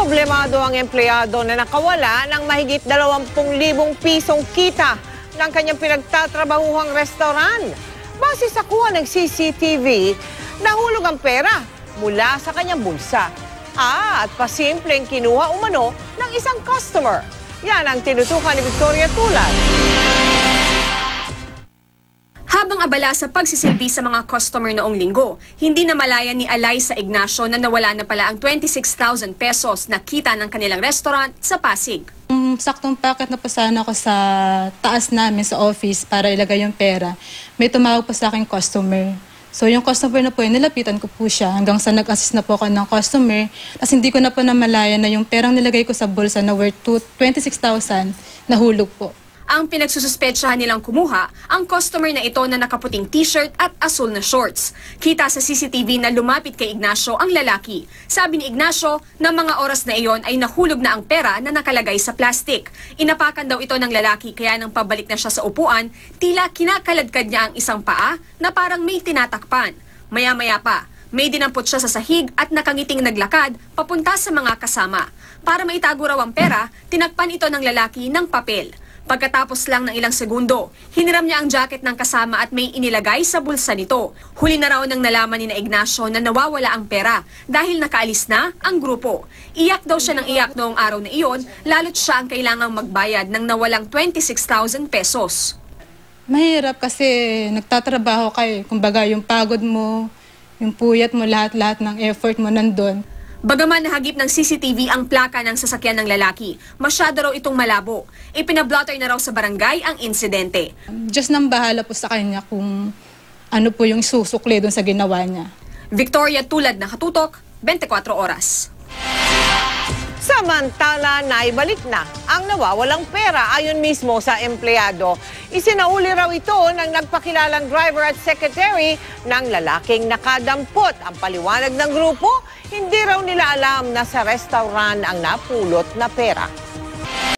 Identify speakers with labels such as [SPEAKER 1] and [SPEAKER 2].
[SPEAKER 1] Problemado ang empleyado na nakawala ng mahigit 20,000 pisong kita ng kanyang pinagtatrabahuhang restaurant. Base sa kuha ng CCTV, nahulog ang pera mula sa kanyang bulsa. At pasimpleng kinuha umano ng isang customer. Yan ang tinutukan ni Victoria Tulad.
[SPEAKER 2] Habang abala sa pagsisilbi sa mga customer noong linggo, hindi na malaya ni Alaysa Ignacio na nawala na pala ang 26,000 pesos na kita ng kanilang restaurant sa Pasig.
[SPEAKER 3] Saktong packet na po sana ako sa taas namin sa office para ilagay yung pera. May tumawag po sa akin customer. So yung customer na po yun, nilapitan ko po siya hanggang sa nag-assist na po ako ng customer. Tapos hindi ko na po namalaya na yung perang nilagay ko sa bulsa na worth 26,000 nahulog po.
[SPEAKER 2] Ang pinagsususpetsahan nilang kumuha ang customer na ito na nakaputing t-shirt at asul na shorts. Kita sa CCTV na lumapit kay Ignacio ang lalaki. Sabi ni Ignacio na mga oras na iyon ay nahulog na ang pera na nakalagay sa plastic. Inapakan daw ito ng lalaki kaya nang pabalik na siya sa upuan, tila kinakaladkad niya ang isang paa na parang may tinatakpan. Maya-maya pa, may dinampot siya sa sahig at nakangiting naglakad papunta sa mga kasama. Para maitago raw ang pera, tinakpan ito ng lalaki ng papel. Pagkatapos lang ng ilang segundo, hiniram niya ang jacket ng kasama at may inilagay sa bulsa nito. Huli na raw nang nalaman ni Ignacio na nawawala ang pera dahil nakaalis na ang grupo. Iyak daw siya ng iyak noong araw na iyon, lalo't siya ang kailangang magbayad ng nawalang 26,000 pesos.
[SPEAKER 3] Mahirap kasi nagtatrabaho kayo. Kumbaga yung pagod mo, yung puyat mo, lahat-lahat ng effort mo nandun.
[SPEAKER 2] Bagaman nahagip ng CCTV ang plaka ng sasakyan ng lalaki, masyado raw itong malabo. Ipinablotter na raw sa barangay ang insidente.
[SPEAKER 3] Diyos nang bahala po sa kanya kung ano po yung susukli doon sa ginawa niya.
[SPEAKER 2] Victoria Tulad, nakatutok, 24 oras.
[SPEAKER 1] Samantala, naibalik na ang nawawalang pera ayon mismo sa empleyado. Isinauli raw ito ng nagpakilalang driver at secretary ng lalaking nakadampot. Ang paliwanag ng grupo, hindi raw nila alam na sa restaurant ang napulot na pera.